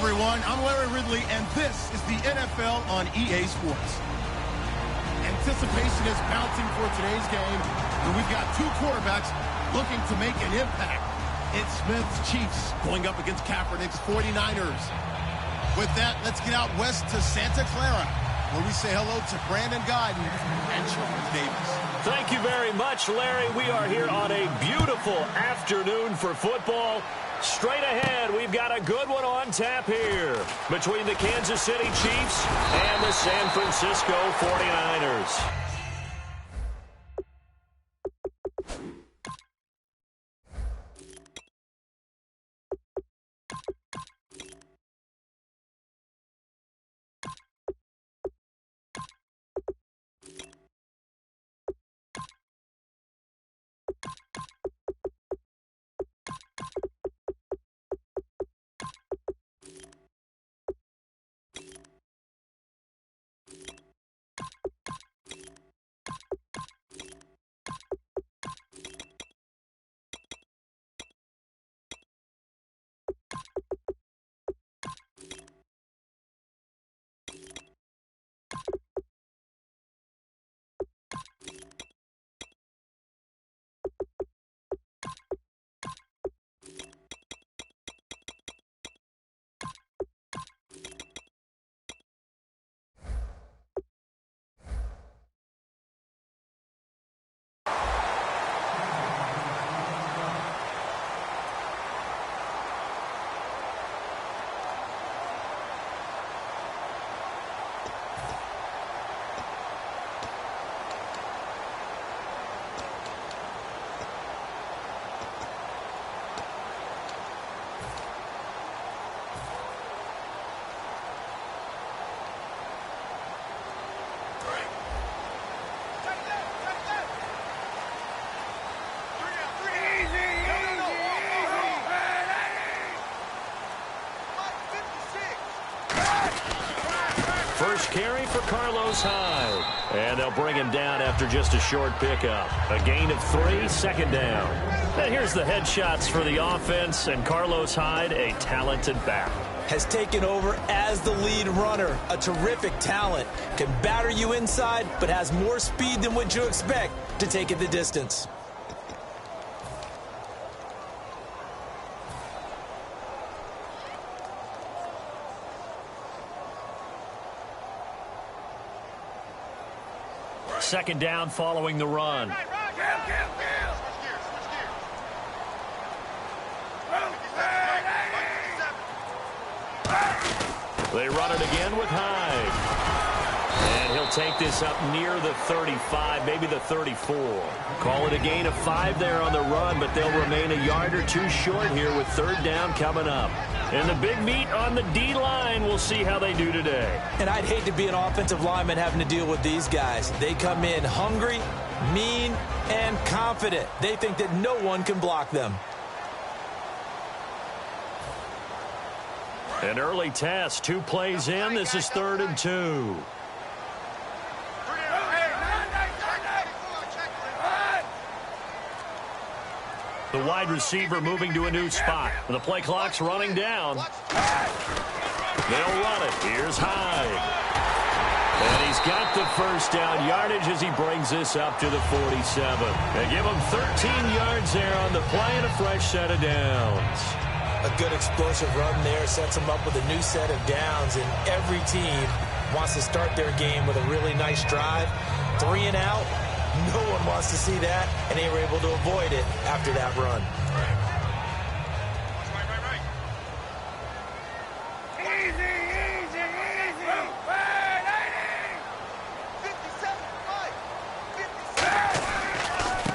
everyone. I'm Larry Ridley, and this is the NFL on EA Sports. Anticipation is mounting for today's game, and we've got two quarterbacks looking to make an impact. It's Smith's Chiefs going up against Kaepernick's 49ers. With that, let's get out west to Santa Clara, where we say hello to Brandon Guyton and Charles Davis. Thank you very much, Larry. We are here on a beautiful afternoon for football. Straight ahead, we've got a good one on tap here between the Kansas City Chiefs and the San Francisco 49ers. First carry for Carlos Hyde. And they'll bring him down after just a short pickup. A gain of 3, second down. And here's the headshots for the offense. And Carlos Hyde, a talented back. Has taken over as the lead runner. A terrific talent. Can batter you inside, but has more speed than what you expect to take it the distance. Second down following the run. They run it again with Hyde. And he'll take this up near the 35, maybe the 34. Call it a gain of 5 there on the run, but they'll remain a yard or two short here with third down coming up. And the big meat on the D-line, we'll see how they do today. And I'd hate to be an offensive lineman having to deal with these guys. They come in hungry, mean, and confident. They think that no one can block them. An early test, 2 plays in. This is 3rd and 2. The wide receiver moving to a new spot. The play clock's running down. They'll run it. Here's Hyde. And he's got the first down yardage as he brings this up to the 47. They give him 13 yards there on the play and a fresh set of downs. A good explosive run there sets them up with a new set of downs, and every team wants to start their game with a really nice drive. 3 and out. No one wants to see that, and they were able to avoid it after that run.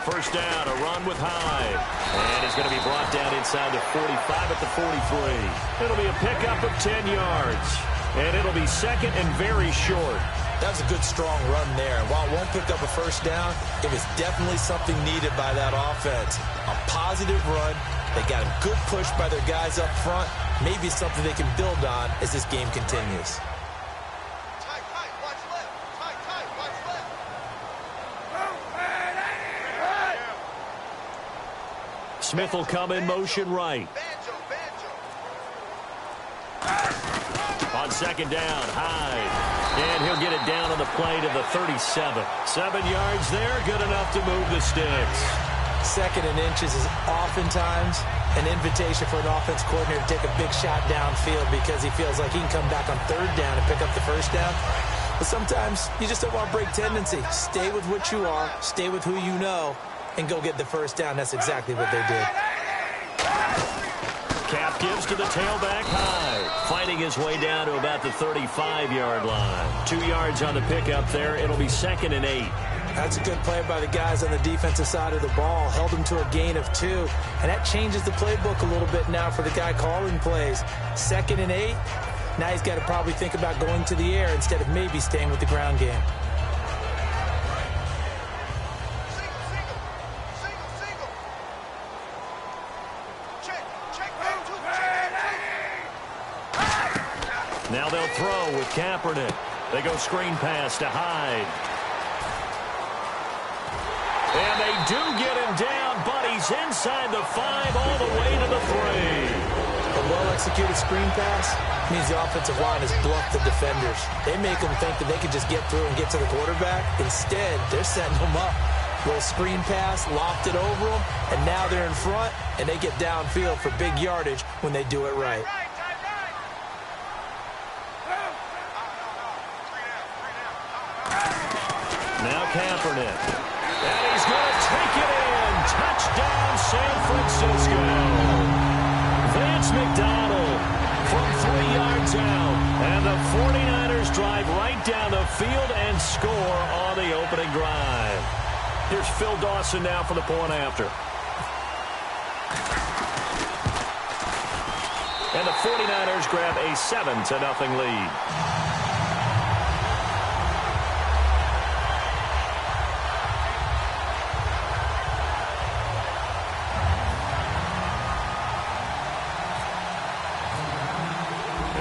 First down, a run with Hyde. And he's going to be brought down inside the 45 at the 43. It'll be a pickup of 10 yards. And it'll be second and very short. That was a good, strong run there. And while it won't pick up a first down, it was definitely something needed by that offense. A positive run. They got a good push by their guys up front. Maybe something they can build on as this game continues. Smith will come in motion right. second down. Hyde. And he'll get it down on the play to the 37. 7 yards there, good enough to move the sticks. 2nd and inches is oftentimes an invitation for an offense coordinator to take a big shot downfield because he feels like he can come back on 3rd down and pick up the 1st down. But sometimes you just don't want to break tendency. Stay with what you are, stay with who you know, and go get the 1st down. That's exactly what they did. Cap gives to the tailback. Hyde, fighting his way down to about the 35-yard line. 2 yards on the pickup there. It'll be 2nd and 8. That's a good play by the guys on the defensive side of the ball. Held them to a gain of 2. And that changes the playbook a little bit now for the guy calling plays. 2nd and 8. Now he's got to probably think about going to the air instead of maybe staying with the ground game. Now they'll throw with Kaepernick. They go screen pass to Hyde. And they do get him down, but he's inside the 5 all the way to the 3. A well-executed screen pass means the offensive line has bluffed the defenders. They make them think that they can just get through and get to the quarterback. Instead, they're setting them up. Little screen pass, loft it over them, and now they're in front, and they get downfield for big yardage when they do it right. Now Kaepernick. And he's going to take it in. Touchdown, San Francisco. Vance McDonald from 3 yards out. And the 49ers drive right down the field and score on the opening drive. Here's Phil Dawson now for the point after. And the 49ers grab a 7-0 lead.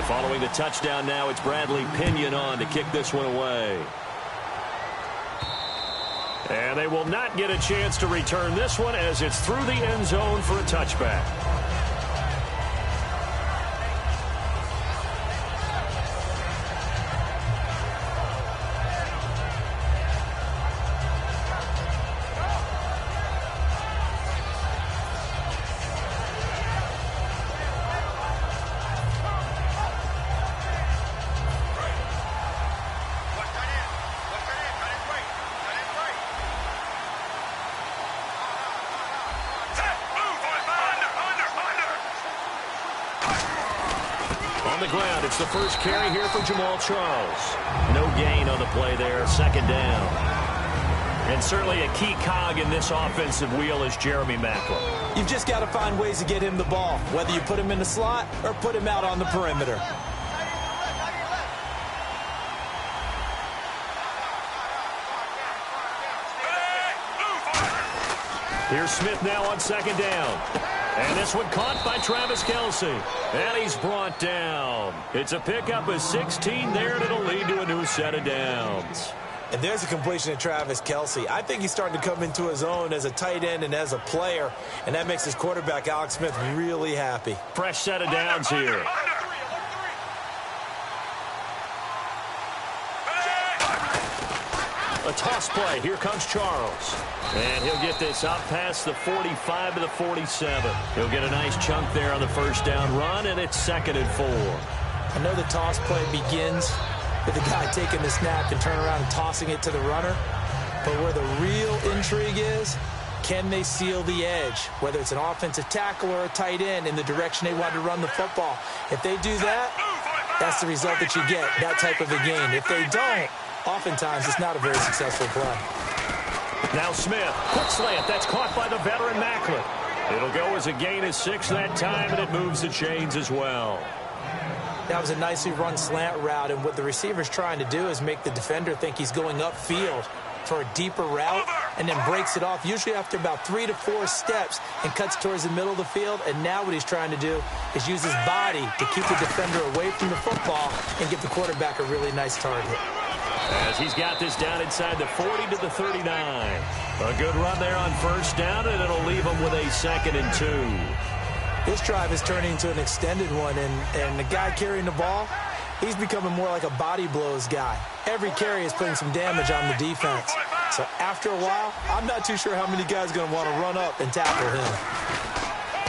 Following the touchdown now, it's Bradley Pinion on to kick this one away. And they will not get a chance to return this one as it's through the end zone for a touchback. It's the first carry here for Jamal Charles. No gain on the play there, 2nd down. And certainly a key cog in this offensive wheel is Jeremy Maclin. You've just got to find ways to get him the ball, whether you put him in the slot or put him out on the perimeter. Here's Smith now on 2nd down. And this one caught by Travis Kelce. And he's brought down. It's a pickup of 16 there, and it'll lead to a new set of downs. And there's a completion to Travis Kelce. I think he's starting to come into his own as a tight end and as a player, and that makes his quarterback, Alex Smith, really happy. Fresh set of downs here. A toss play. Here comes Charles. And he'll get this out past the 45 to the 47. He'll get a nice chunk there on the 1st down run, and it's 2nd and 4. I know the toss play begins with the guy taking the snap and turn around and tossing it to the runner. But where the real intrigue is, can they seal the edge? Whether it's an offensive tackle or a tight end in the direction they want to run the football. If they do that, that's the result that you get, that type of a game. If they don't, oftentimes it's not a very successful play. Now Smith, quick slant. That's caught by the veteran Maclin. It'll go as a gain of 6 that time, and it moves the chains as well. That was a nicely run slant route, and what the receiver's trying to do is make the defender think he's going upfield for a deeper route and then breaks it off, usually after about 3 to 4 steps, and cuts towards the middle of the field. And now what he's trying to do is use his body to keep the defender away from the football and give the quarterback a really nice target. As he's got this down inside the 40 to the 39. A good run there on 1st down, and it'll leave him with a 2nd and 2. This drive is turning into an extended one, and the guy carrying the ball He's becoming more like a body blows guy. Every carry is putting some damage on the defense. So after a while, I'm not too sure how many guys are going to want to run up and tackle him.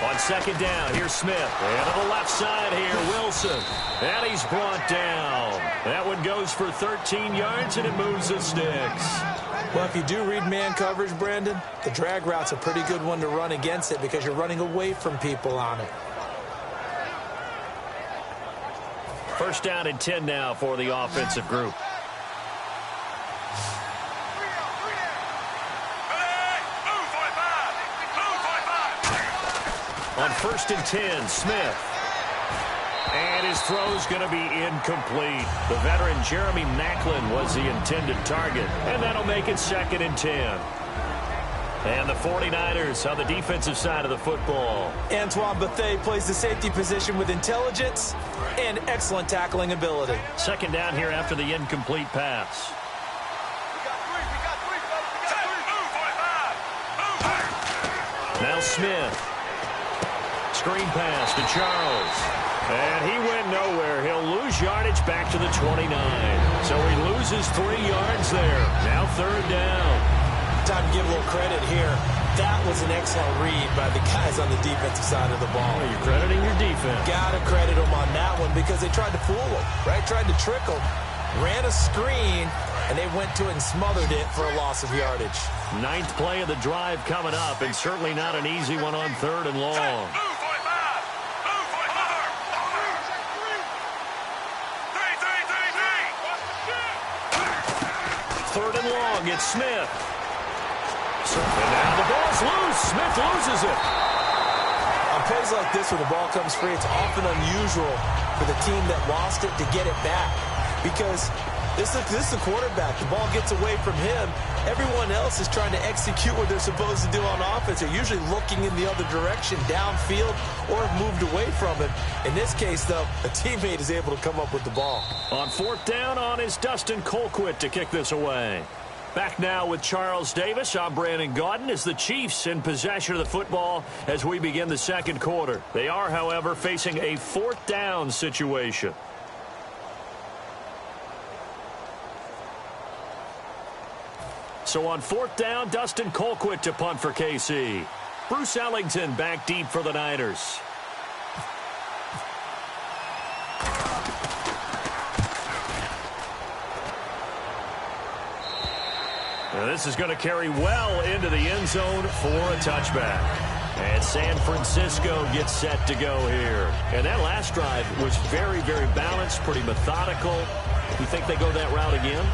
On second down, here's Smith. And to the left side here, Wilson. And he's brought down. That one goes for 13 yards, and it moves the sticks. Well, if you do read man coverage, Brandon, the drag route's a pretty good one to run against it because you're running away from people on it. First down and 10 now for the offensive group. On first and 10, Smith. And his throw's going to be incomplete. The veteran Jeremy Maclin was the intended target. And that'll make it second and 10. And the 49ers on the defensive side of the football. Antoine Bethea plays the safety position with intelligence and excellent tackling ability. Second down here after the incomplete pass. Now Smith. Screen pass to Charles. And he went nowhere. He'll lose yardage back to the 29. So he loses 3 yards there. Now third down. Time to give a little credit here. That was an excellent read by the guys on the defensive side of the ball. Well, you're crediting your defense. Got to credit them on that one because they tried to fool them, right? Tried to trick them. Ran a screen, and they went to it and smothered it for a loss of yardage. 9th play of the drive coming up, and certainly not an easy one on third and long. Third and long, it's Smith. And now the ball's loose. Smith loses it. On plays like this where the ball comes free, it's often unusual for the team that lost it to get it back. Because this is the quarterback. The ball gets away from him. Everyone else is trying to execute what they're supposed to do on offense. They're usually looking in the other direction, downfield, or have moved away from it. In this case, though, a teammate is able to come up with the ball. On fourth down on is Dustin Colquitt to kick this away. Back now with Charles Davis. I'm Brandon Gaudin as the Chiefs in possession of the football as we begin the second quarter. They are, however, facing a fourth down situation. So on fourth down, Dustin Colquitt to punt for KC. Bruce Ellington back deep for the Niners. Now this is going to carry well into the end zone for a touchback. And San Francisco gets set to go here. And that last drive was very, very balanced, pretty methodical. You think they go that route again?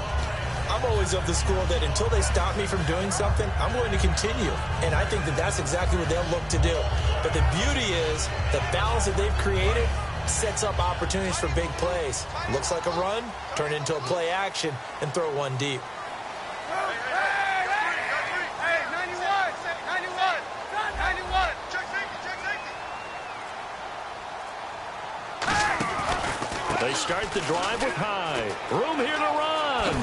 I'm always of the school that until they stop me from doing something, I'm going to continue. And I think that that's exactly what they'll look to do. But the beauty is the balance that they've created sets up opportunities for big plays. Looks like a run, turn into a play action, and throw one deep. They start the drive with High. Room here to run.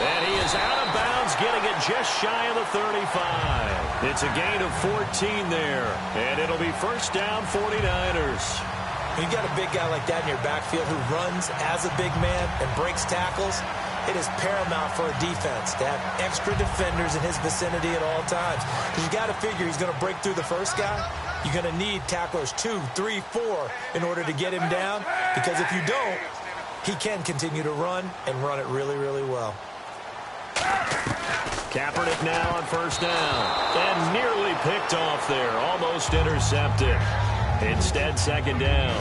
And he is out of bounds, getting it just shy of the 35. It's a gain of 14 there. And it'll be first down 49ers. When you got a big guy like that in your backfield who runs as a big man and breaks tackles, it is paramount for a defense to have extra defenders in his vicinity at all times. Because you got to figure he's going to break through the first guy. You're going to need tacklers 2, 3, 4 in order to get him down. Because if you don't, he can continue to run and run it really, really well. Kaepernick now on first down. And nearly picked off there. Almost intercepted. Instead, second down.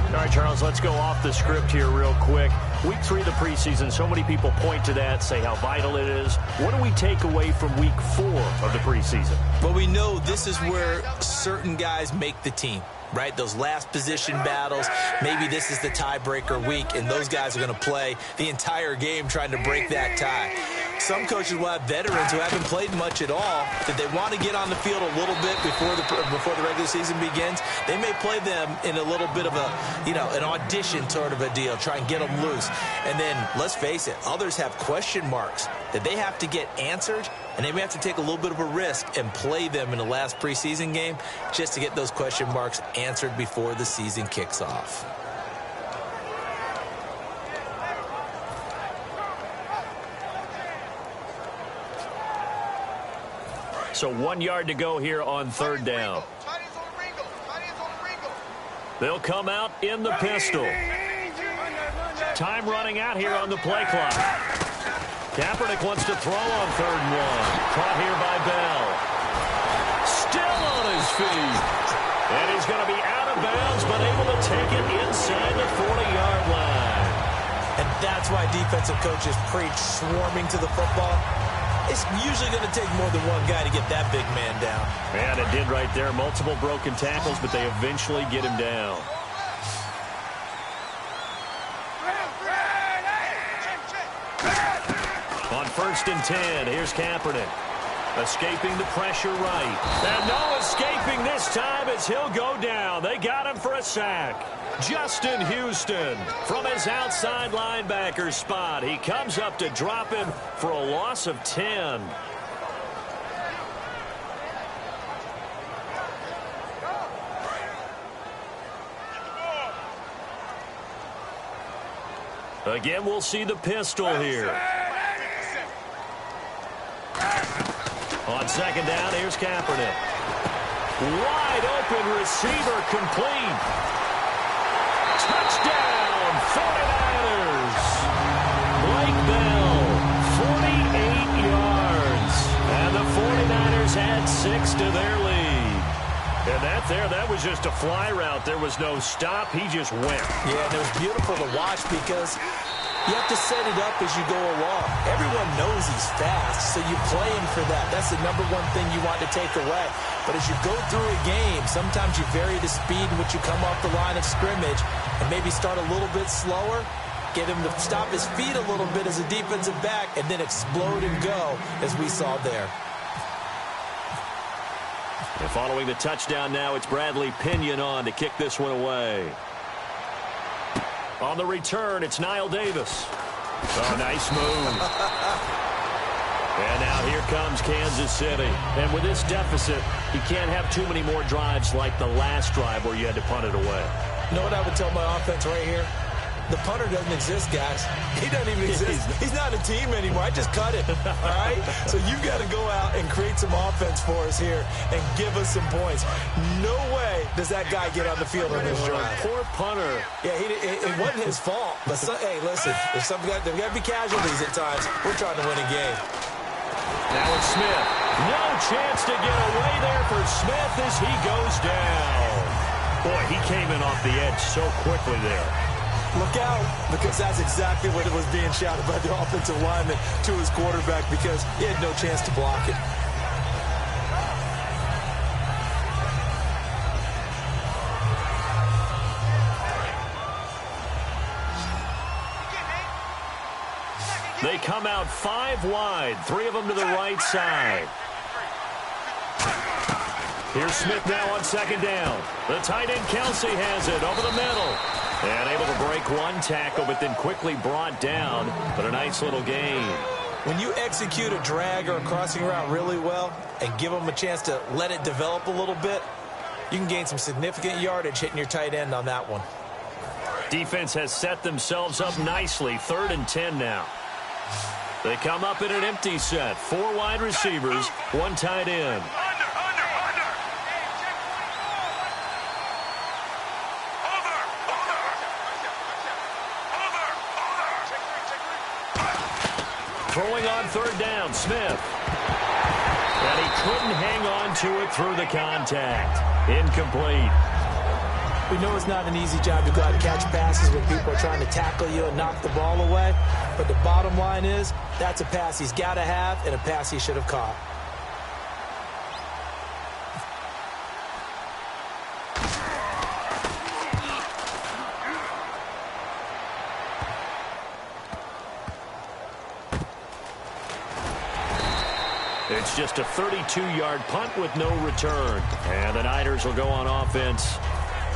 All right, Charles, let's go off the script here real quick. Week 3 of the preseason, so many people point to that, say how vital it is. What do we take away from week 4 of the preseason? Well, we know this is where certain guys make the team, right? Those last position battles. Maybe this is the tiebreaker week, and those guys are going to play the entire game trying to break that tie. Some coaches will have veterans who haven't played much at all, that they want to get on the field a little bit before the regular season begins. They may play them in a little bit of a, an audition sort of a deal, try and get them loose. And then, let's face it, others have question marks that they have to get answered, and they may have to take a little bit of a risk and play them in the last preseason game just to get those question marks answered before the season kicks off. So 1 yard to go here on third down. They'll come out in the pistol. Time running out here on the play clock. Kaepernick wants to throw on 3rd and 1. Caught here by Bell. Still on his feet. And he's going to be out of bounds, but able to take it inside the 40-yard line. And that's why defensive coaches preach swarming to the football. It's usually going to take more than one guy to get that big man down. And it did right there. Multiple broken tackles, but they eventually get him down. On 1st and 10, here's Kaepernick. Escaping the pressure right. And no escaping this time as he'll go down. They got him for a sack. Justin Houston from his outside linebacker spot. He comes up to drop him for a loss of 10. Again, we'll see the pistol here. On 2nd down, here's Kaepernick. Wide open receiver complete. Touchdown, 49ers. Blake Bell, 48 yards. And the 49ers had 6 to their lead. And that was just a fly route. There was no stop. He just went. Yeah, and it was beautiful to watch because you have to set it up as you go along. Everyone knows he's fast, so you play him for that. That's the number one thing you want to take away. But as you go through a game, sometimes you vary the speed in which you come off the line of scrimmage and maybe start a little bit slower, get him to stop his feet a little bit as a defensive back, and then explode and go, as we saw there. And following the touchdown now, it's Bradley Pinion on to kick this one away. On the return, it's Niall Davis. Oh, nice move. And now here comes Kansas City. And with this deficit, you can't have too many more drives like the last drive where you had to punt it away. You know what I would tell my offense right here? The punter doesn't exist, guys. He doesn't even exist. He's not a team anymore. I just cut it, all right? So you've got to go out and create some offense for us here and give us some points. No way does that guy get on the field on this drive. Poor punter. Yeah, it wasn't his fault. But, hey, listen, there's got to be casualties at times. We're trying to win a game. Now it's Smith. No chance to get away there for Smith as he goes down. Boy, he came in off the edge so quickly there. Look out, because that's exactly what it was being shouted by the offensive lineman to his quarterback because he had no chance to block it. They come out 5 wide, 3 of them to the right side. Here's Smith now on 2nd down. The tight end Kelsey has it over the middle. And able to break one tackle, but then quickly brought down. But a nice little gain. When you execute a drag or a crossing route really well and give them a chance to let it develop a little bit, you can gain some significant yardage hitting your tight end on that one. Defense has set themselves up nicely. 3rd and 10 now. They come up in an empty set. 4 wide receivers, 1 tight end. Throwing on 3rd down, Smith. And he couldn't hang on to it through the contact. Incomplete. We know it's not an easy job to go out and catch passes when people are trying to tackle you and knock the ball away. But the bottom line is, that's a pass he's got to have and a pass he should have caught. It's just a 32-yard punt with no return. And the Niners will go on offense.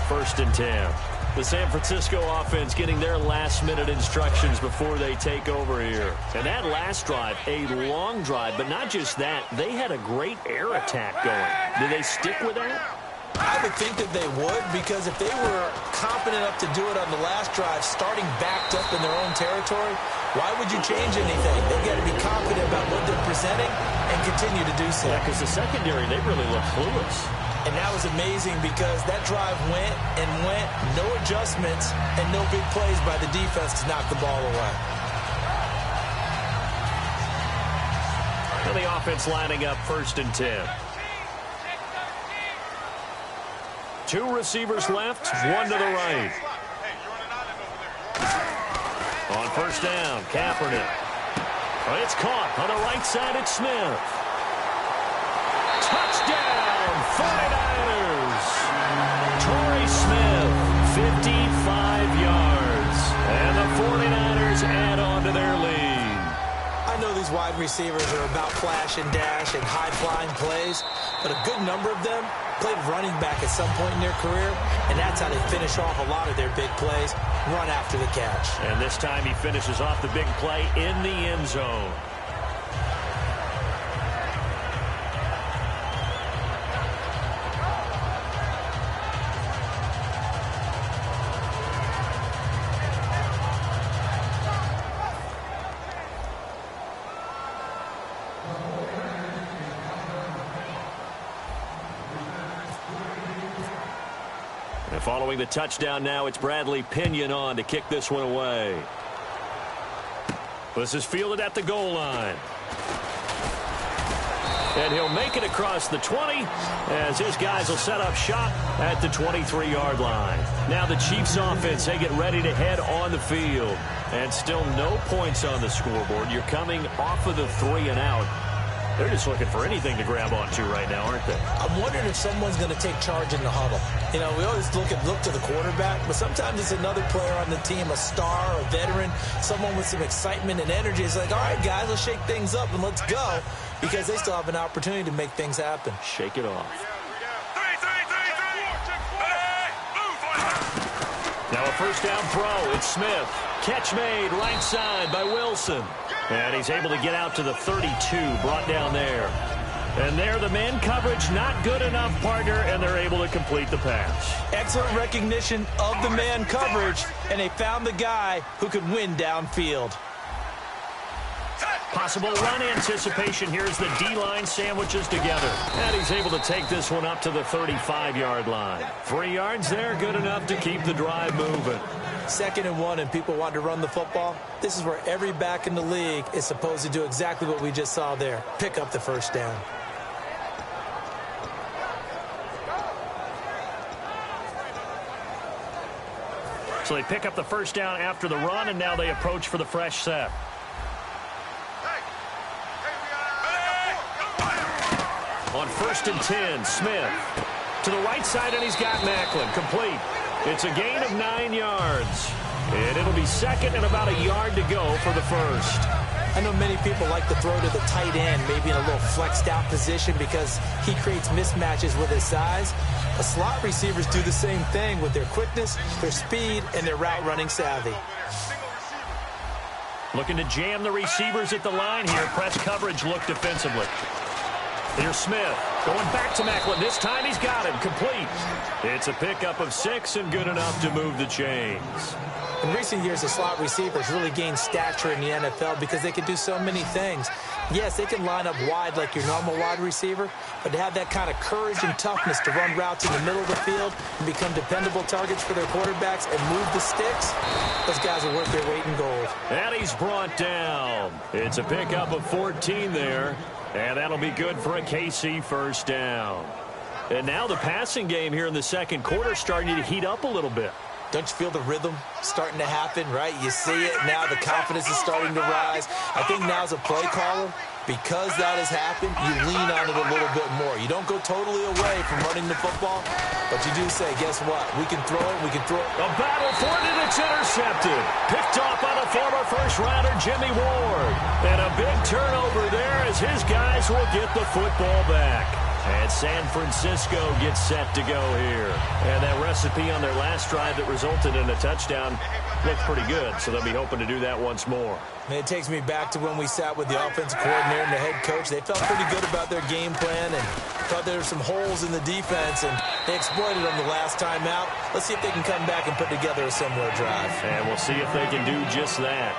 1st and 10. The San Francisco offense getting their last-minute instructions before they take over here. And that last drive, a long drive, but not just that. They had a great air attack going. Do they stick with that? I would think that they would, because if they were confident enough to do it on the last drive, starting backed up in their own territory, why would you change anything? They've got to be confident about what they're presenting and and continue to do so. Yeah, because the secondary, they really look clueless. And that was amazing because that drive went and went, no adjustments, and no big plays by the defense to knock the ball away. And the offense lining up 1st and 10. 2 receivers left, 1 to the right. On 1st down, Kaepernick. It's caught on the right side. It's Smith. Touchdown, 49ers. Torrey Smith, 55 yards. And the 49ers add on to their lead. I know these wide receivers are about flash and dash and high-flying plays, but a good number of them played running back at some point in their career, and that's how they finish off a lot of their big plays, run after the catch. And this time he finishes off the big play in the end zone. Following the touchdown now, it's Bradley Pinion on to kick this one away. This is fielded at the goal line. And he'll make it across the 20 as his guys will set up shop at the 23-yard line. Now the Chiefs offense, they get ready to head on the field. And still no points on the scoreboard. You're coming off of the 3 and out. They're just looking for anything to grab onto right now, aren't they? I'm wondering if someone's going to take charge in the huddle. You know, we always look to the quarterback, but sometimes it's another player on the team, a star, a veteran, someone with some excitement and energy. It's like, all right, guys, let's shake things up and let's go, because they still have an opportunity to make things happen. Shake it off. Now a 1st down throw. It's Smith. Catch made right side by Wilson. And he's able to get out to the 32, brought down there. And there, the man coverage not good enough, partner, and they're able to complete the pass. Excellent recognition of the man coverage, and they found the guy who could win downfield. Possible run anticipation. Here's the D-line sandwiches together. And he's able to take this one up to the 35-yard line. 3 yards there, good enough to keep the drive moving. 2nd and 1, and people want to run the football. This is where every back in the league is supposed to do exactly what we just saw there. Pick up the 1st down. So they pick up the 1st down after the run, and now they approach for the fresh set. On 1st and 10, Smith to the right side, and he's got Macklin complete. It's a gain of 9 yards. And it'll be 2nd and about a yard to go for the 1st. I know many people like to throw to the tight end, maybe in a little flexed out position because he creates mismatches with his size. But slot receivers do the same thing with their quickness, their speed, and their route running savvy. Looking to jam the receivers at the line here. Press coverage look defensively. Here's Smith going back to Macklin. This time he's got him complete. It's a pickup of 6 and good enough to move the chains. In recent years, the slot receivers really gained stature in the NFL because they can do so many things. Yes, they can line up wide like your normal wide receiver, but to have that kind of courage and toughness to run routes in the middle of the field and become dependable targets for their quarterbacks and move the sticks, those guys are worth their weight in gold. And he's brought down. It's a pickup of 14 there, and that'll be good for a KC 1st down. And now the passing game here in the 2nd quarter starting to heat up a little bit. Don't you feel the rhythm starting to happen, right? You see it now. The confidence is starting to rise. I think now as a play caller, because that has happened, you lean on it a little bit more. You don't go totally away from running the football, but you do say, guess what? We can throw it. We can throw it. A battle for it, and it's intercepted. Picked off by the former first-rounder Jimmy Ward. And a big turnover there as his guys will get the football back. And San Francisco gets set to go here. And that recipe on their last drive that resulted in a touchdown looked pretty good, so they'll be hoping to do that once more. And it takes me back to when we sat with the offensive coordinator and the head coach. They felt pretty good about their game plan and thought there were some holes in the defense, and they exploited them the last time out. Let's see if they can come back and put together a similar drive. And we'll see if they can do just that.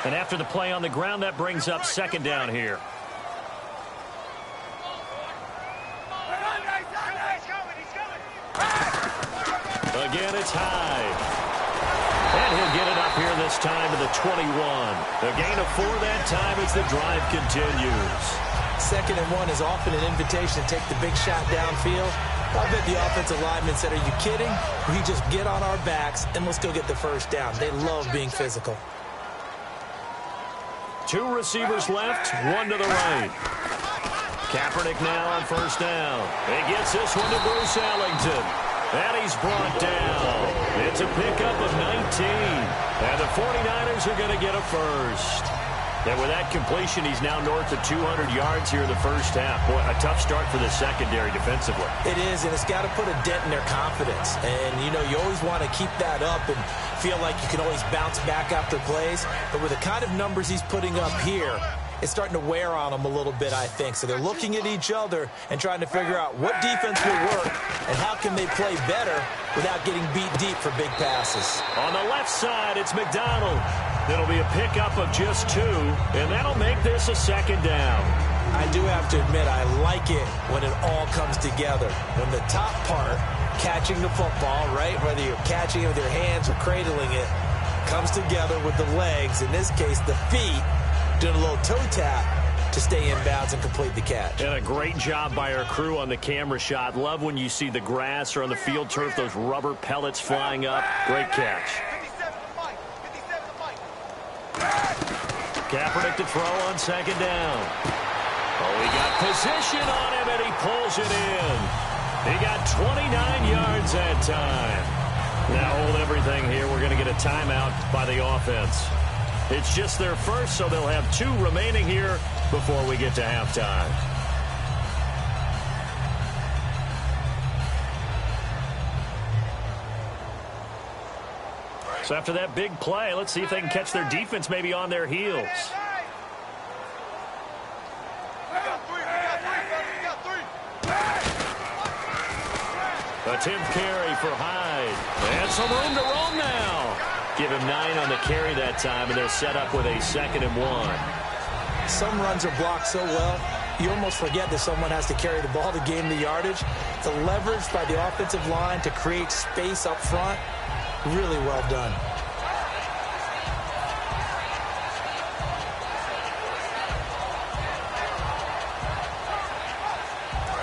And after the play on the ground, that brings up second down here. Again, it's high. And he'll get it up here this time to the 21. A gain of 4 that time as the drive continues. 2nd and 1 is often an invitation to take the big shot downfield. I bet the offensive lineman said, "Are you kidding? We just get on our backs and let's go get the first down." They love being physical. 2 receivers left, 1 to the right. Kaepernick now on first down. He gets this one to Bruce Ellington. And he's brought down. It's a pickup of 19. And the 49ers are going to get a first. And with that completion, he's now north of 200 yards here in the first half. Boy, a tough start for the secondary defensively. It is, and it's got to put a dent in their confidence. And, you know, you always want to keep that up and feel like you can always bounce back after plays. But with the kind of numbers he's putting up here, it's starting to wear on them a little bit, I think. So they're looking at each other and trying to figure out what defense will work and how can they play better without getting beat deep for big passes. On the left side, it's McDonald. It'll be a pickup of just 2, and that'll make this a second down. I do have to admit, I like it when it all comes together. When the top part, catching the football, right, whether you're catching it with your hands or cradling it, comes together with the legs, in this case the feet, doing a little toe tap to stay in bounds and complete the catch. And a great job by our crew on the camera shot. Love when you see the grass or on the field turf, those rubber pellets flying up. Great catch. Kaepernick to throw on second down. Oh, he got position on him, and he pulls it in. He got 29 yards that time. Now hold everything here. We're going to get a timeout by the offense. It's just their first, so they'll have 2 remaining here before we get to halftime. So after that big play, let's see if they can catch their defense maybe on their heels. A 10th carry for Hyde. And some room to roam now. Give him 9 on the carry that time, and they're set up with a 2nd and 1. Some runs are blocked so well, you almost forget that someone has to carry the ball to gain the yardage. The leverage by the offensive line to create space up front, really well done.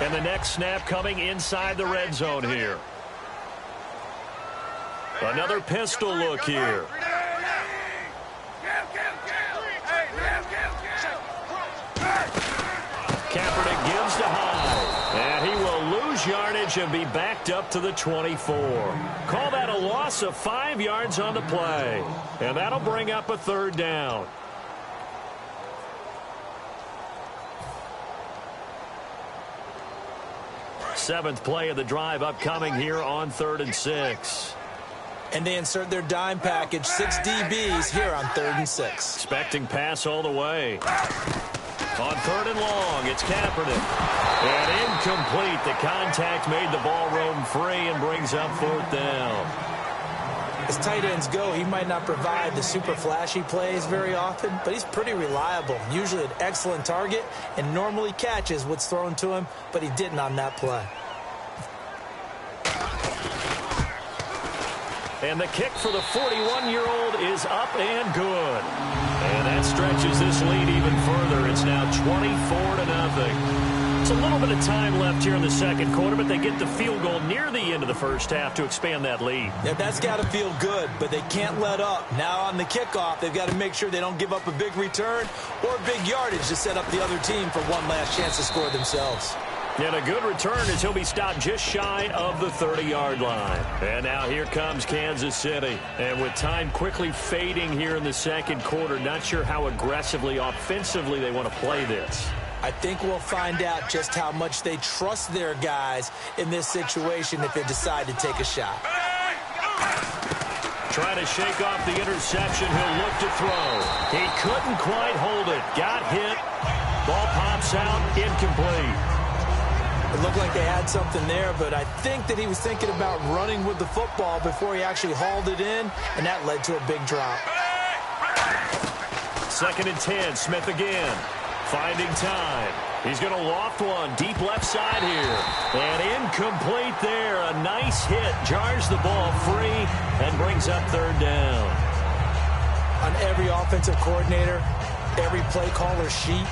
And the next snap coming inside the red zone here. Another pistol look here. Kaepernick gives to Hyde. And he will lose yardage and be backed up to the 24. Call that a loss of 5 yards on the play. And that'll bring up a 3rd down. Seventh play of the drive upcoming here on 3rd and 6. And they insert their dime package, 6 DBs here on 3rd and 6. Expecting pass all the way. On 3rd and long, it's Kaepernick. And incomplete. The contact made the ball roam free and brings up 4th down. As tight ends go, he might not provide the super flashy plays very often, but he's pretty reliable. Usually an excellent target and normally catches what's thrown to him, but he didn't on that play. And the kick for the 41-year-old is up and good. And that stretches this lead even further. It's now 24-0. It's a little bit of time left here in the second quarter, but they get the field goal near the end of the first half to expand that lead. Yeah, that's got to feel good, but they can't let up. Now on the kickoff, they've got to make sure they don't give up a big return or big yardage to set up the other team for one last chance to score themselves. And a good return as he'll be stopped just shy of the 30-yard line. And now here comes Kansas City. And with time quickly fading here in the second quarter, not sure how aggressively, offensively they want to play this. I think we'll find out just how much they trust their guys in this situation if they decide to take a shot. Trying to shake off the interception. He'll look to throw. He couldn't quite hold it. Got hit. Ball pops out. Incomplete. It looked like they had something there, but I think that he was thinking about running with the football before he actually hauled it in, and that led to a big drop. 2nd and 10. Smith again. Finding time. He's going to loft one deep left side here. And incomplete there. A nice hit. Jars the ball free and brings up 3rd down. On every offensive coordinator, every play caller sheet,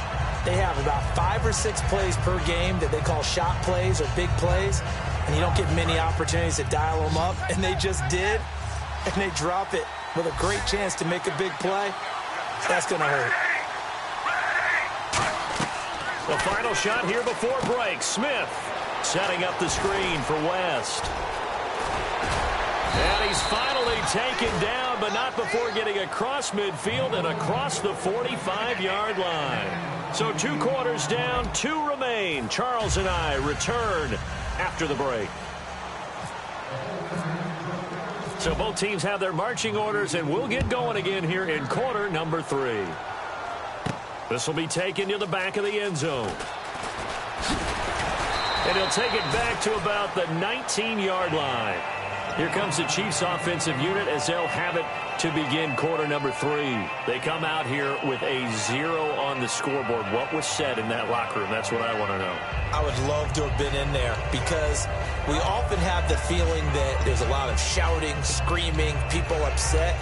they have about 5 or 6 plays per game that they call shot plays or big plays. And you don't get many opportunities to dial them up. And they just did. And they drop it with a great chance to make a big play. That's going to hurt. The final shot here before break. Smith setting up the screen for West. And he's finally taken down, but not before getting across midfield and across the 45-yard line. So 2 quarters down, 2 remain. Charles and I return after the break. So both teams have their marching orders, and we'll get going again here in quarter number 3. This will be taken to the back of the end zone. And he'll take it back to about the 19-yard line. Here comes the Chiefs offensive unit as they'll have it to begin quarter number 3. They come out here with a 0 on the scoreboard. What was said in that locker room? That's what I want to know. I would love to have been in there because we often have the feeling that there's a lot of shouting, screaming, people upset.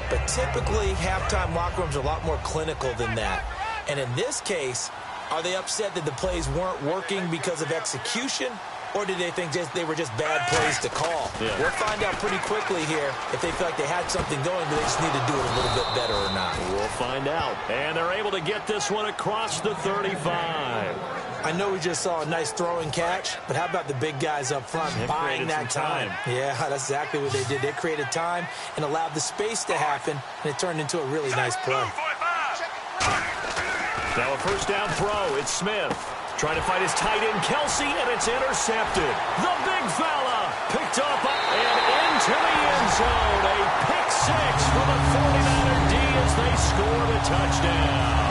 But typically, halftime locker rooms are a lot more clinical than that. And in this case, are they upset that the plays weren't working because of execution? Or did they think they were just bad plays to call? Yeah. We'll find out pretty quickly here if they feel like they had something going, but they just need to do it a little bit better or not. We'll find out. And they're able to get this one across the 35. I know we just saw a nice throwing catch, but how about the big guys up front buying that time? Yeah, that's exactly what they did. They created time and allowed the space to happen, and it turned into a really nice play. Now a first down throw. It's Smith. Trying to find his tight end, Kelsey, and it's intercepted. The big fella picked up and into the end zone. A pick 6 for the 49er D as they score the touchdown.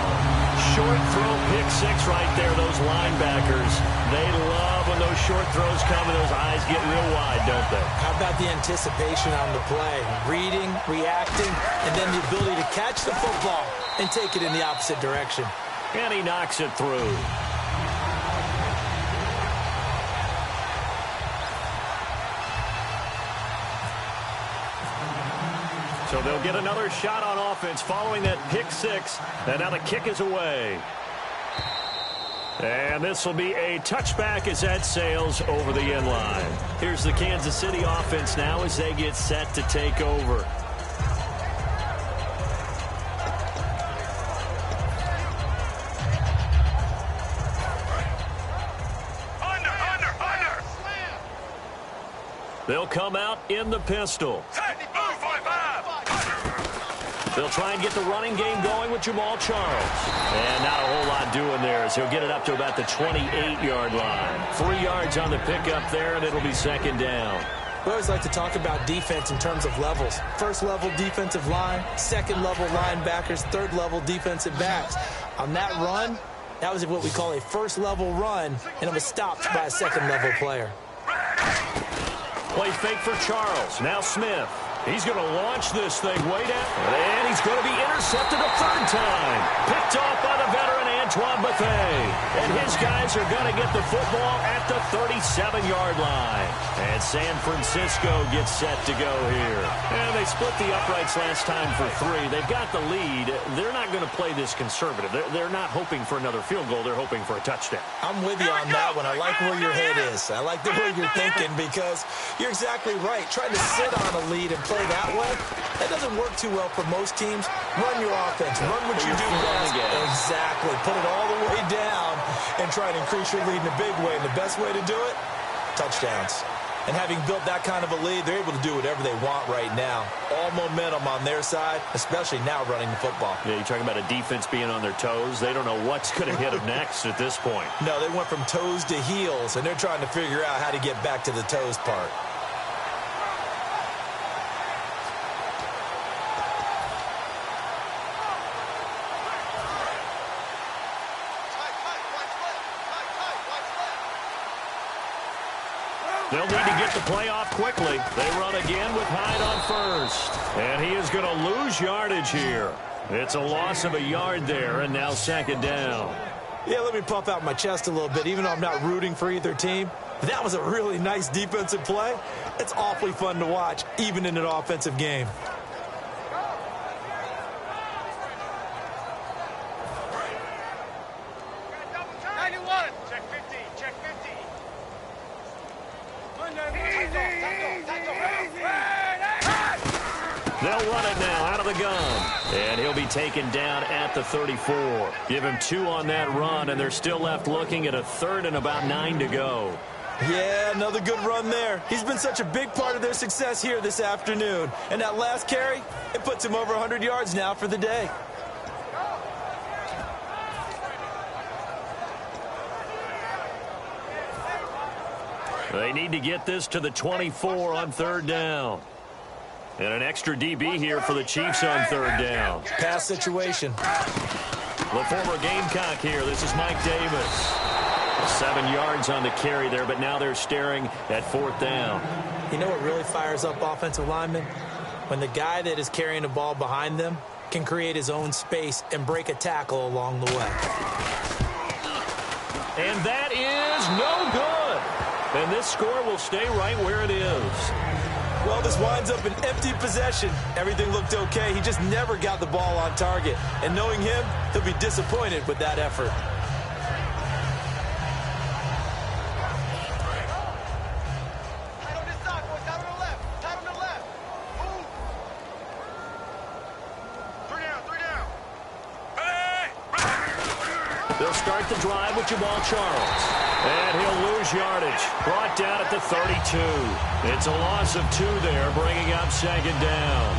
Short throw, pick 6 right there. Those linebackers, they love when those short throws come and those eyes get real wide, don't they? How about the anticipation on the play? Reading, reacting, and then the ability to catch the football and take it in the opposite direction. And he knocks it through. So they'll get another shot on offense following that pick 6. And now the kick is away. And this will be a touchback as that sails over the end line. Here's the Kansas City offense now as they get set to take over. They'll come out in the pistol. They'll try and get the running game going with Jamal Charles. And not a whole lot doing there as he'll get it up to about the 28-yard line. 3 yards on the pickup there, and it'll be 2nd down. We always like to talk about defense in terms of levels. First level defensive line, second level linebackers, third level defensive backs. On that run, that was what we call a first level run, and it was stopped by a second level player. Play fake for Charles. Now Smith. He's going to launch this thing way down. And he's going to be intercepted a 3rd time. Picked off by the veteran Antoine Bethea. And his guys are going to get the football at the 37-yard line. And San Francisco gets set to go here. And they split the uprights last time for 3. They've got the lead. They're not going to play this conservative. They're not hoping for another field goal. They're hoping for a touchdown. I'm with you on that one. I like where your head is. I like the way you're thinking because you're exactly right. Trying to sit on a lead and play that way, that doesn't work too well for most teams. Run your offense. Run what you do best. Exactly. Put it all the way down and try to increase your lead in a big way. And the best way to do it, touchdowns. And having built that kind of a lead, they're able to do whatever they want right now. All momentum on their side, especially now running the football. Yeah, you're talking about a defense being on their toes. They don't know what's going to hit them next at this point. No, they went from toes to heels, and they're trying to figure out how to get back to the toes part. They'll need to get the play off quickly. They run again with Hyde on first. And he is going to lose yardage here. It's a loss of a yard there, and now second down. Yeah, let me puff out my chest a little bit, even though I'm not rooting for either team. That was a really nice defensive play. It's awfully fun to watch, even in an offensive game. They'll run it now out of the gun. And he'll be taken down at the 34. Give him 2 on that run, and they're still left looking at a third and about 9 to go. Yeah, another good run there. He's been such a big part of their success here this afternoon. And that last carry, it puts him over 100 yards now for the day. They need to get this to the 24 on third down. And an extra DB here for the Chiefs on third down. Pass situation. The former Gamecock here. This is Mike Davis. 7 yards on the carry there, but now they're staring at fourth down. You know what really fires up offensive linemen? When the guy that is carrying the ball behind them can create his own space and break a tackle along the way. And that is no good. And this score will stay right where it is. Well, this winds up an empty possession. Everything looked okay. He just never got the ball on target. And knowing him, he'll be disappointed with that effort. They'll start the drive with Jamal Charles. And he'll lose yardage. Brought down at the 32. It's a loss of 2 there, bringing up second down.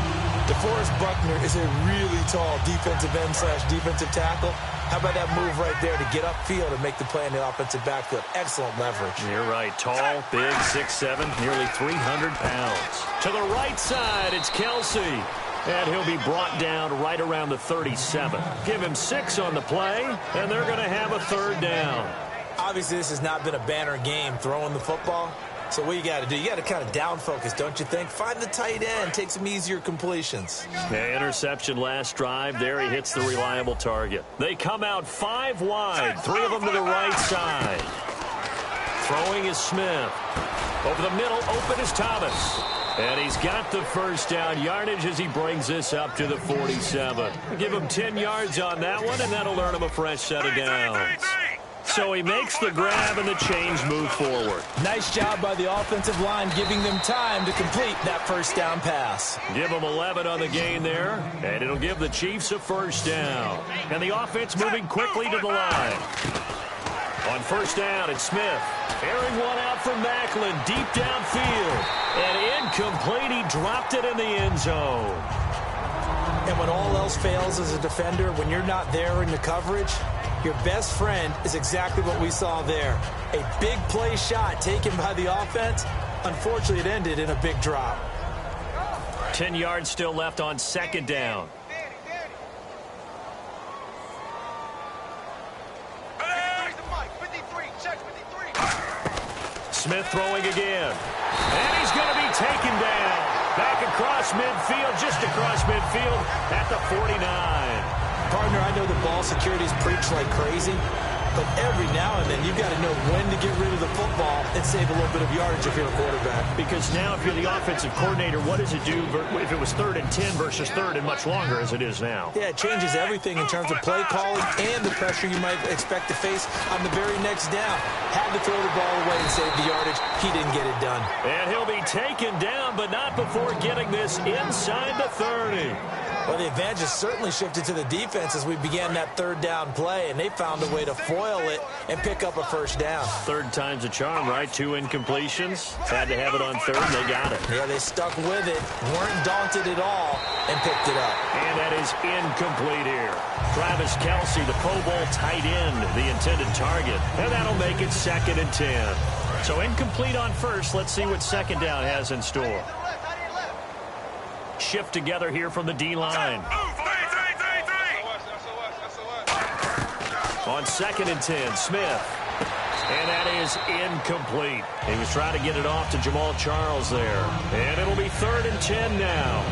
DeForest Buckner is a really tall defensive end / defensive tackle. How about that move right there to get upfield and make the play in the offensive backfield? Excellent leverage. You're right. Tall, big, 6'7", nearly 300 pounds. To the right side, it's Kelsey. And he'll be brought down right around the 37. Give him 6 on the play, and they're going to have a third down. Obviously, this has not been a banner game throwing the football. So what you got to do, you got to kind of down focus, don't you think? Find the tight end, take some easier completions. Yeah, interception last drive. There he hits the reliable target. They come out 5 wide, 3 of them to the right side. Throwing is Smith. Over the middle, open is Thomas. And he's got the first down yardage as he brings this up to the 47. Give him 10 yards on that one, and that'll earn him a fresh set of downs. So he makes the grab, and the chains move forward. Nice job by the offensive line, giving them time to complete that first down pass. Give them 11 on the gain there, and it'll give the Chiefs a first down. And the offense moving quickly to the line. On first down, it's Smith. Airing one out from Macklin, deep downfield. And incomplete, he dropped it in the end zone. And when all else fails as a defender, when you're not there in the coverage, your best friend is exactly what we saw there. A big play shot taken by the offense. Unfortunately, it ended in a big drop. 10 yards still left on second down. Smith throwing again. And he's going to be taken down. Back across midfield, just across midfield at the 49. Partner, I know the ball security is preached like crazy, but every now and then you've got to know when to get rid of the football and save a little bit of yardage if you're a quarterback. Because now if you're the offensive coordinator, what does it do if it was 3rd and 10 versus 3rd and much longer as it is now? Yeah, it changes everything in terms of play calling and the pressure you might expect to face on the very next down. Had to throw the ball away and save the yardage. He didn't get it done. And he'll be taken down, but not before getting this inside the 30. Well, the advantage has certainly shifted to the defense as we began that third down play, and they found a way to foil it and pick up a first down. Third time's a charm, right? 2 incompletions. Had to have it on 3rd, and they got it. Yeah, they stuck with it, weren't daunted at all, and picked it up. And that is incomplete here. Travis Kelsey, the Pro Bowl tight end, the intended target. And that'll make it 2nd and 10. So incomplete on first. Let's see what second down has in store. Shift together here from the D-line. On 2nd and 10, Smith. And that is incomplete. He was trying to get it off to Jamal Charles there. And it'll be 3rd and 10 now.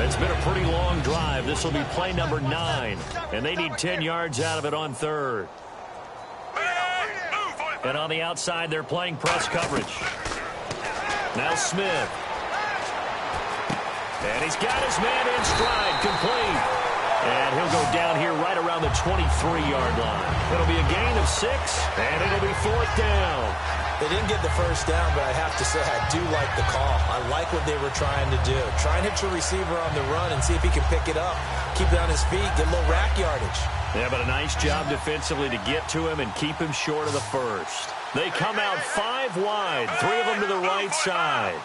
It's been a pretty long drive. This will be play number 9, and they need 10 yards out of it on third. And on the outside, they're playing press coverage. Now Smith. And he's got his man in stride, complete. And he'll go down here right around the 23-yard line. It'll be a gain of 6, and it'll be 4th down. They didn't get the first down, but I have to say I do like the call. I like what they were trying to do. Try and hit your receiver on the run and see if he can pick it up. Keep it on his feet, get a little rack yardage. Yeah, but a nice job defensively to get to him and keep him short of the first. They come out 5 wide, 3 of them to the right side.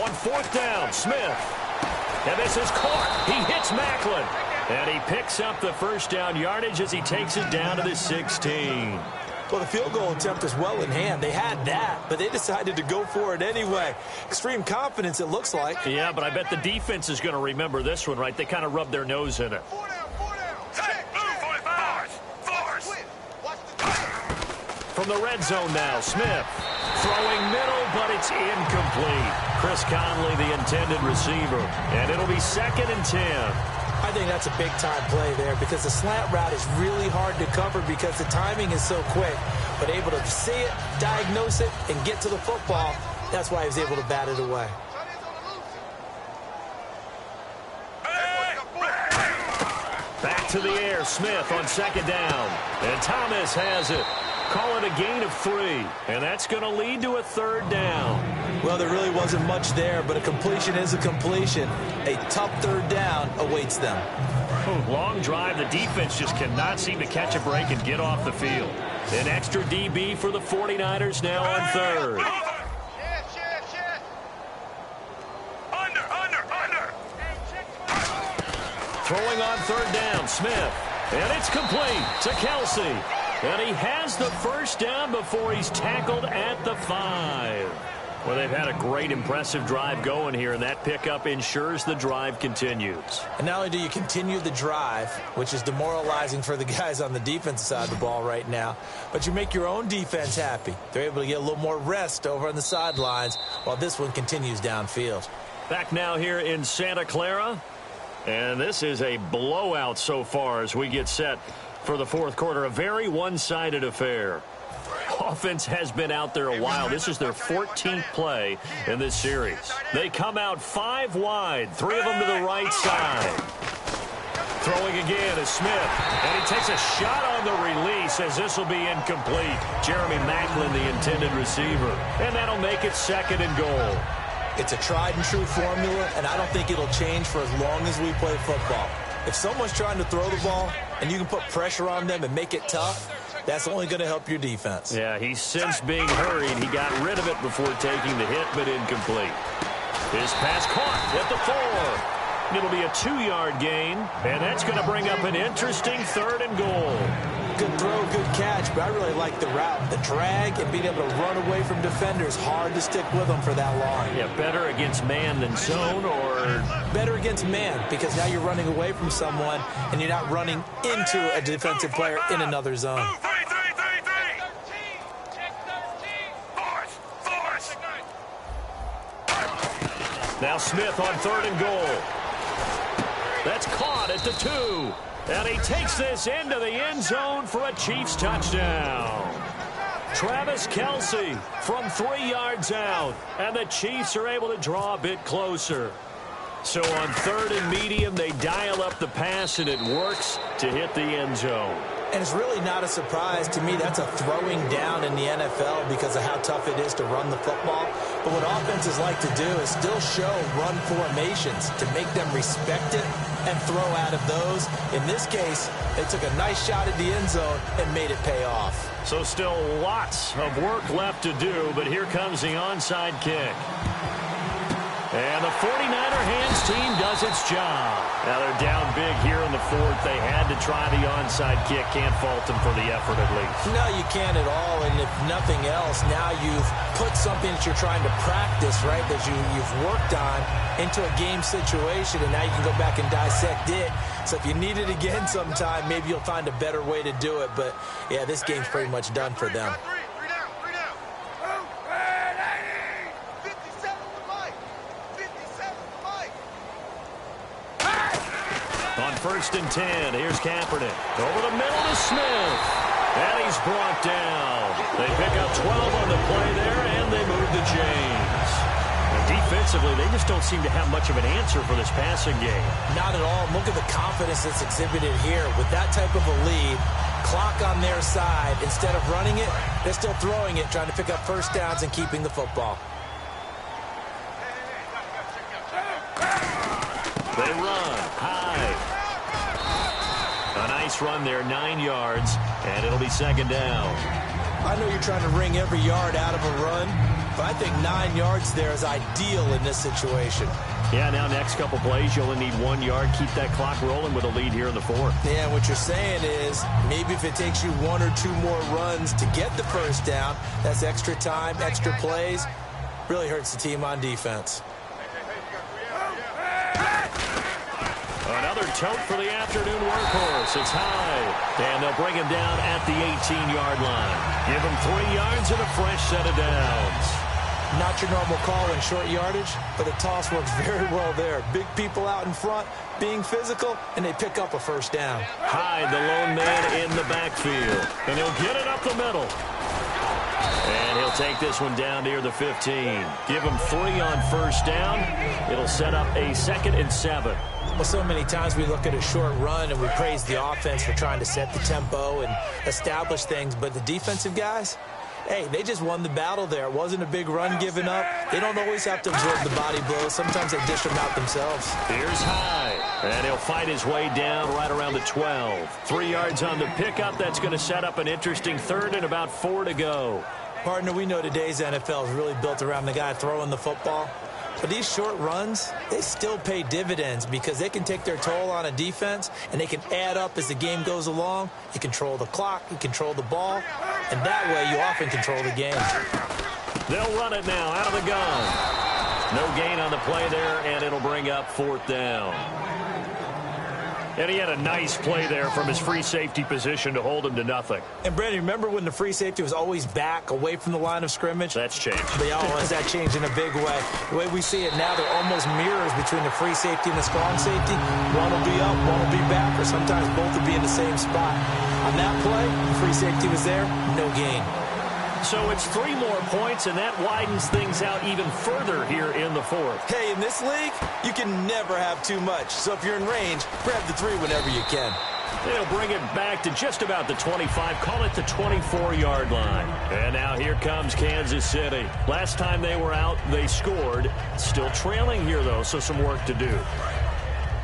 On 4th down, Smith. And this is caught. He hits Macklin. And he picks up the first down yardage as he takes it down to the 16. Well, the field goal attempt was well in hand. They had that, but they decided to go for it anyway. Extreme confidence, it looks like. Yeah, but I bet the defense is going to remember this one, right? They kind of rubbed their nose in it. From the red zone now, Smith. Throwing middle, but it's incomplete. Chris Conley, the intended receiver. And it'll be 2nd and 10. I think that's a big-time play there because the slant route is really hard to cover because the timing is so quick. But able to see it, diagnose it, and get to the football, that's why he was able to bat it away. Back to the air, Smith on 2nd down. And Thomas has it. Call it a gain of 3, and that's going to lead to a 3rd down. Well, there really wasn't much there, but a completion is a completion. A tough 3rd down awaits them. Long drive. The defense just cannot seem to catch a break and get off the field. An extra DB for the 49ers now on 3rd. Under. Throwing on 3rd down, Smith. And it's complete to Kelsey. And he has the first down before he's tackled at the 5. Well, they've had a great, impressive drive going here, and that pickup ensures the drive continues. And not only do you continue the drive, which is demoralizing for the guys on the defensive side of the ball right now, but you make your own defense happy. They're able to get a little more rest over on the sidelines while this one continues downfield. Back now here in Santa Clara, and this is a blowout so far as we get set for the 4th quarter. A very one-sided affair. Offense has been out there a while. This is their 14th play in this series. They come out 5 wide, 3 of them to the right side. Throwing again is Smith, and he takes a shot on the release as this will be incomplete. Jeremy Macklin, the intended receiver, and that'll make it 2nd and goal. It's a tried-and-true formula, and I don't think it'll change for as long as we play football. If someone's trying to throw the ball and you can put pressure on them and make it tough, that's only going to help your defense. Yeah, he's since being hurried. He got rid of it before taking the hit, but incomplete. His pass caught at the 4. It'll be a 2-yard gain, and that's going to bring up an interesting 3rd and goal. Good throw, good catch, but I really like the route. The drag and being able to run away from defenders, hard to stick with them for that long. Yeah, better against man than zone, or better against man, because now you're running away from someone and you're not running into a defensive player in another zone. Now Smith on 3rd and goal. That's caught at the 2. And he takes this into the end zone for a Chiefs touchdown. Travis Kelce from 3 yards out. And the Chiefs are able to draw a bit closer. So on 3rd and medium, they dial up the pass, and it works to hit the end zone. And it's really not a surprise to me. That's a throwing down in the NFL because of how tough it is to run the football. But what offenses like to do is still show run formations to make them respect it and throw out of those. In this case, they took a nice shot at the end zone and made it pay off. So still lots of work left to do, but here comes the onside kick. And the 49er hands team does its job. Now they're down big here in the fourth. They had to try the onside kick. Can't fault them for the effort at least. No, you can't at all. And if nothing else, now you've put something that you're trying to practice, right, that you've worked on into a game situation, and now you can go back and dissect it. So if you need it again sometime, maybe you'll find a better way to do it. But, yeah, this game's pretty much done for them. On 1st and 10, here's Kaepernick. Over the middle to Smith. And he's brought down. They pick up 12 on the play there, and they move the chains. And defensively, they just don't seem to have much of an answer for this passing game. Not at all. Look at the confidence that's exhibited here. With that type of a lead, clock on their side, instead of running it, they're still throwing it, trying to pick up first downs and keeping the football. They run high. A nice run there, 9 yards, and it'll be 2nd down. I know you're trying to wring every yard out of a run, but I think 9 yards there is ideal in this situation. Yeah, now next couple plays, you only need 1 yard. Keep that clock rolling with a lead here in the fourth. Yeah, what you're saying is maybe if it takes you 1 or 2 more runs to get the first down, that's extra time, extra plays, really hurts the team on defense. Another tote for the afternoon workhorse. It's high. And they'll bring him down at the 18-yard line. Give him 3 yards and a fresh set of downs. Not your normal call in short yardage, but the toss works very well there. Big people out in front, being physical, and they pick up a first down. Hyde, the lone man in the backfield. And he'll get it up the middle. And he'll take this one down near the 15. Give him 3 on first down. It'll set up a 2nd and 7. Well, so many times we look at a short run and we praise the offense for trying to set the tempo and establish things, but the defensive guys, hey, they just won the battle there. It wasn't a big run given up. They don't always have to absorb the body blows. Sometimes they dish them out themselves. Here's Hyde, and he'll fight his way down right around the 12. 3 yards on the pickup. That's going to set up an interesting 3rd and about 4 to go. Partner, we know today's NFL is really built around the guy throwing the football. But these short runs, they still pay dividends because they can take their toll on a defense and they can add up as the game goes along. You control the clock, you control the ball, and that way you often control the game. They'll run it now out of the gun. No gain on the play there, and it'll bring up 4th down. And he had a nice play there from his free safety position to hold him to nothing. And, Brandon, remember when the free safety was always back, away from the line of scrimmage? That's changed. But has that changed in a big way? The way we see it now, they're almost mirrors between the free safety and the strong safety. One will be up, one will be back, or sometimes both will be in the same spot. On that play, the free safety was there, no gain. So it's 3 more points, and that widens things out even further here in the fourth. Hey, in this league, you can never have too much. So if you're in range, grab the 3 whenever you can. They'll bring it back to just about the 25, call it the 24-yard line. And now here comes Kansas City. Last time they were out, they scored. Still trailing here, though, so some work to do.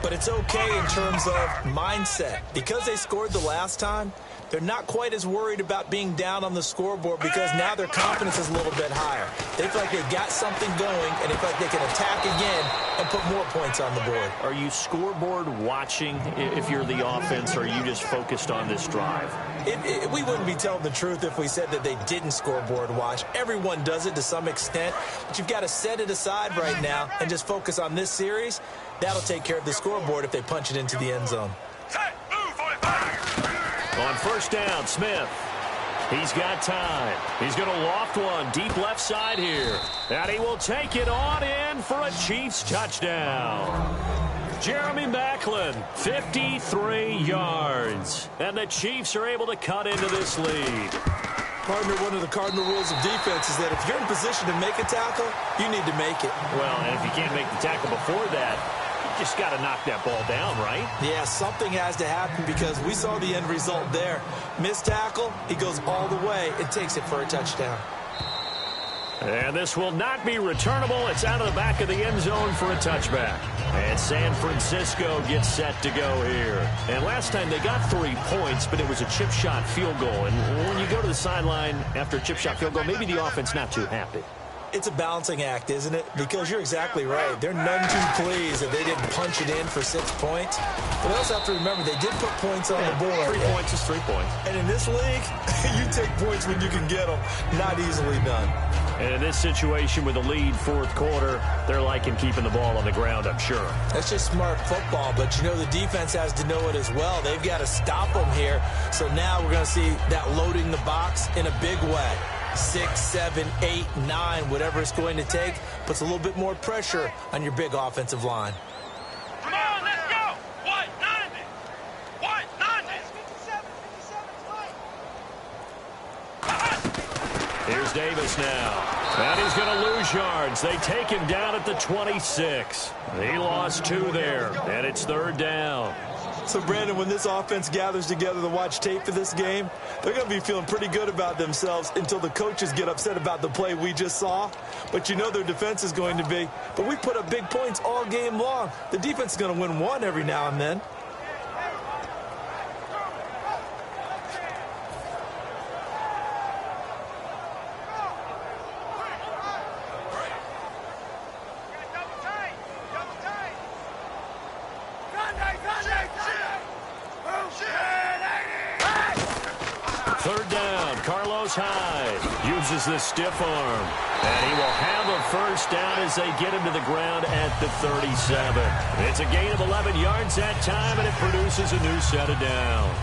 But it's okay in terms of mindset. Because they scored the last time, they're not quite as worried about being down on the scoreboard because now their confidence is a little bit higher. They feel like they got something going, and they feel like they can attack again and put more points on the board. Are you scoreboard watching if you're the offense, or are you just focused on this drive? We wouldn't be telling the truth if we said that they didn't scoreboard watch. Everyone does it to some extent, but you've got to set it aside right now and just focus on this series. That'll take care of the scoreboard if they punch it into the end zone. On first down, Smith. He's got time. He's going to loft one deep left side here. And he will take it on in for a Chiefs touchdown. Jeremy Maclin, 53 yards. And the Chiefs are able to cut into this lead. Partner, one of the cardinal rules of defense is that if you're in position to make a tackle, you need to make it. Well, and if you can't make the tackle before that, you just got to knock that ball down, right? Yeah, something has to happen because we saw the end result there. Missed tackle, he goes all the way and takes it for a touchdown. And this will not be returnable. It's out of the back of the end zone for a touchback. And San Francisco gets set to go here. And last time they got 3 points, but it was a chip shot field goal. And when you go to the sideline after a chip shot field goal, maybe the offense not too happy. It's a balancing act, isn't it? Because you're exactly right. They're none too pleased that they didn't punch it in for 6 points. But they also have to remember they did put points on the board. 3 points is 3 points. And in this league, you take points when you can get them. Not easily done. And in this situation with the lead fourth quarter, they're liking keeping the ball on the ground, I'm sure. That's just smart football, but you know the defense has to know it as well. They've got to stop them here. So now we're going to see that loading the box in a big way. 6, 7, 8, 9, whatever it's going to take, puts a little bit more pressure on your big offensive line. Come on, let's go! White, 90! White, 90! Here's Davis now. And he's going to lose yards. They take him down at the 26. He lost 2 there, and it's third down. So, Brandon, when this offense gathers together to watch tape for this game, they're going to be feeling pretty good about themselves until the coaches get upset about the play we just saw. But you know their defense is going to be. But we put up big points all game long. The defense is going to win one every now and then. Uses the stiff arm, and he will have a first down as they get him to the ground at the 37. It's a gain of 11 yards that time, and it produces a new set of downs.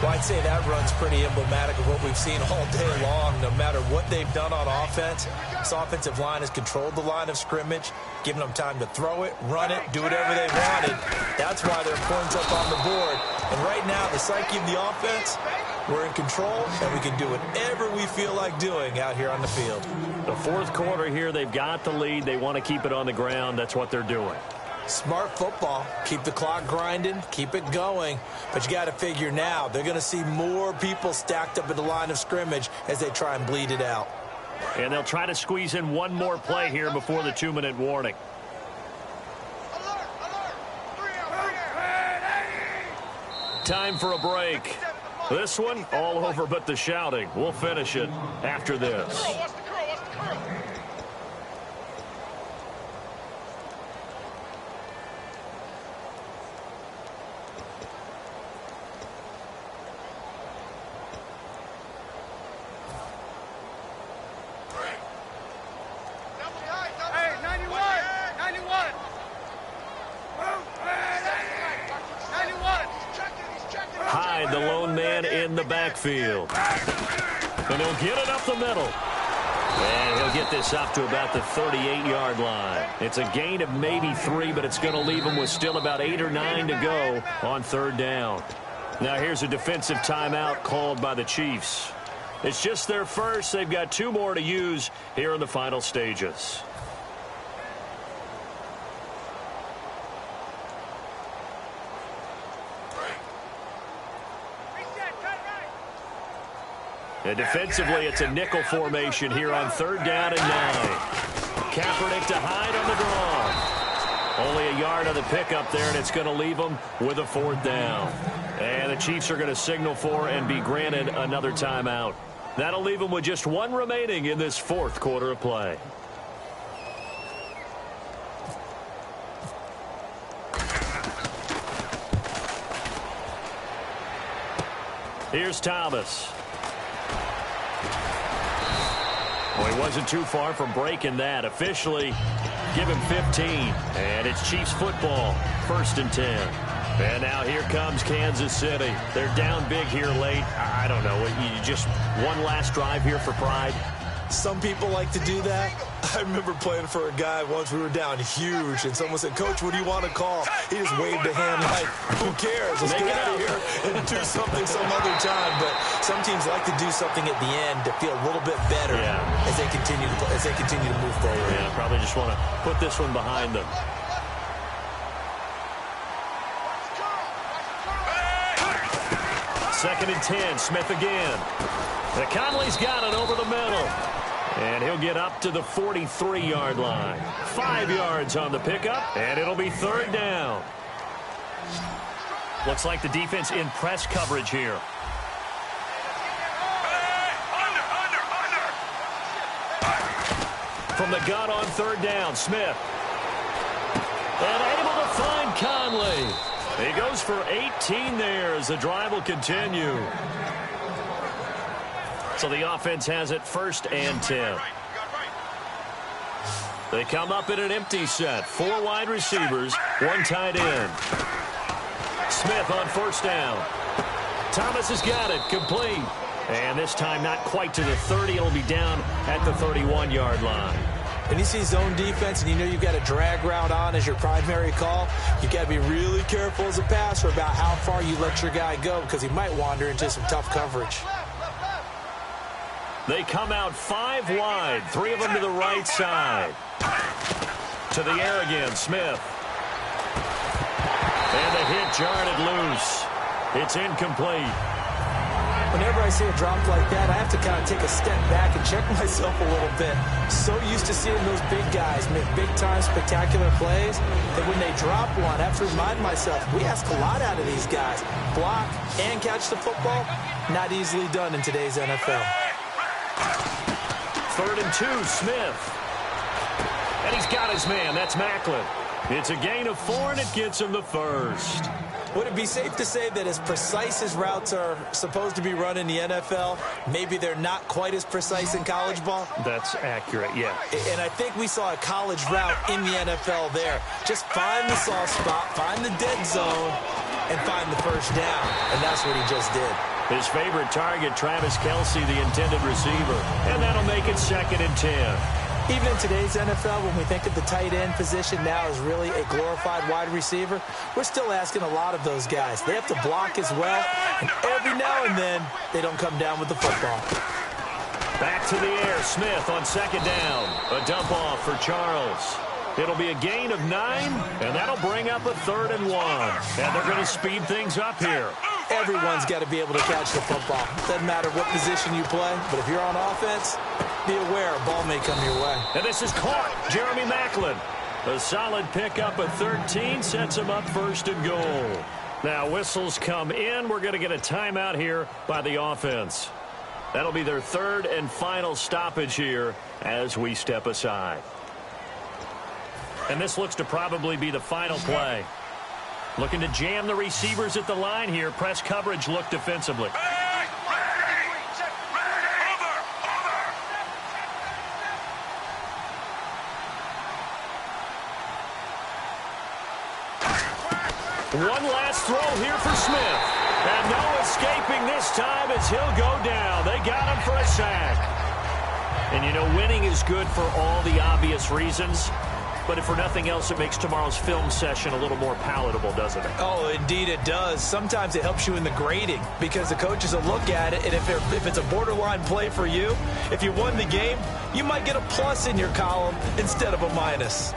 Well, I'd say that run's pretty emblematic of what we've seen all day long. No matter what they've done on offense, this offensive line has controlled the line of scrimmage, given them time to throw it, run it, do whatever they wanted. That's why they're points up on the board. And right now, the psyche of the offense, we're in control, and we can do whatever we feel like doing out here on the field. The fourth quarter here, they've got the lead. They want to keep it on the ground. That's what they're doing. Smart football. Keep the clock grinding. Keep it going. But you got to figure now, they're going to see more people stacked up at the line of scrimmage as they try and bleed it out. And they'll try to squeeze in one more play here before the 2-minute warning. Time for a break. This one, all over but the shouting. We'll finish it after this. The lone man in the backfield. And he'll get it up the middle. And he'll get this up to about the 38-yard line. It's a gain of maybe 3, but it's going to leave him with still about 8 or 9 to go on third down. Now here's a defensive timeout called by the Chiefs. It's just their first. They've got 2 more to use here in the final stages. And defensively, it's a nickel formation here on third down and 9. Kaepernick to Hyde on the draw. Only a yard on the pickup there, and it's going to leave them with a fourth down. And the Chiefs are going to signal for and be granted another timeout. That'll leave them with just 1 remaining in this fourth quarter of play. Here's Thomas. Well, he wasn't too far from breaking that. Officially, give him 15. And it's Chiefs football, 1st and 10. And now here comes Kansas City. They're down big here late. I don't know. You just one last drive here for pride. Some people like to do that. I remember playing for a guy once. We were down huge, and someone said, "Coach, what do you want to call?" He just waved a hand like, "Who cares? Let's get out of here and do something some other time." But some teams like to do something at the end to feel a little bit better as they continue to move forward. Yeah, probably just want to put this one behind them. Second and 10, Smith again. And Conley's got it over the middle. And he'll get up to the 43-yard line. 5 yards on the pickup, and it'll be third down. Looks like the defense in press coverage here. From the gun on third down, Smith. And able to find Conley. He goes for 18 there as the drive will continue. So the offense has it 1st and 10. They come up in an empty set. 4 wide receivers, 1 tight end. Smith on 1st down. Thomas has got it, complete. And this time not quite to the 30. It'll be down at the 31-yard line. When you see zone defense and you know you've got a drag route on as your primary call, you've got to be really careful as a passer about how far you let your guy go because he might wander into some tough coverage. They come out 5 wide, 3 of them to the right side. To the air again, Smith. And the hit jarred it loose. It's incomplete. Whenever I see a drop like that, I have to kind of take a step back and check myself a little bit. So used to seeing those big guys make big-time spectacular plays that when they drop one, I have to remind myself, we ask a lot out of these guys. Block and catch the football, not easily done in today's NFL. 3rd and 2, Smith. And he's got his man. That's Macklin. It's a gain of 4, and it gets him the 1st. Would it be safe to say that as precise as routes are supposed to be run in the NFL, maybe they're not quite as precise in college ball? That's accurate, yeah. And I think we saw a college route in the NFL there. Just find the soft spot, find the dead zone, and find the 1st down. And that's what he just did. His favorite target, Travis Kelce, the intended receiver. And that'll make it 2nd and 10. Even in today's NFL, when we think of the tight end position now as really a glorified wide receiver, we're still asking a lot of those guys. They have to block as well, and every now and then, they don't come down with the football. Back to the air, Smith on 2nd down. A dump off for Charles. It'll be a gain of 9, and that'll bring up a 3rd and 1. And they're going to speed things up here. Everyone's got to be able to catch the football. Doesn't matter what position you play, but if you're on offense, be aware a ball may come your way. And this is caught. Jeremy Macklin. A solid pickup at 13 sets him up 1st and goal. Now whistles come in. We're going to get a timeout here by the offense. That'll be their 3rd and final stoppage here as we step aside. And this looks to probably be the final play. Looking to jam the receivers at the line here. Press coverage look defensively. One last throw here for Smith. And no escaping this time as he'll go down. They got him for a sack. And, you know, winning is good for all the obvious reasons. But if for nothing else, it makes tomorrow's film session a little more palatable, doesn't it? Oh, indeed it does. Sometimes it helps you in the grading because the coaches will look at it, and if it's a borderline play for you, if you won the game, you might get a plus in your column instead of a minus.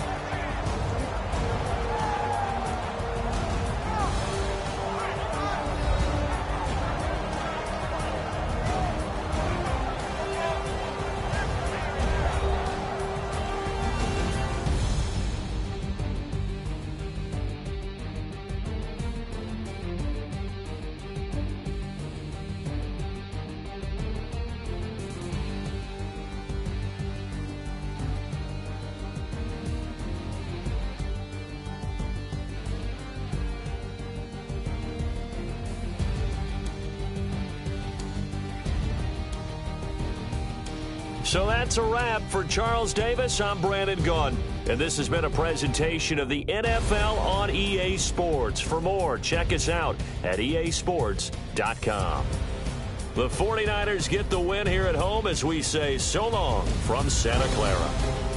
So that's a wrap for Charles Davis. I'm Brandon Gaudin, and this has been a presentation of the NFL on EA Sports. For more, check us out at easports.com. The 49ers get the win here at home as we say so long from Santa Clara.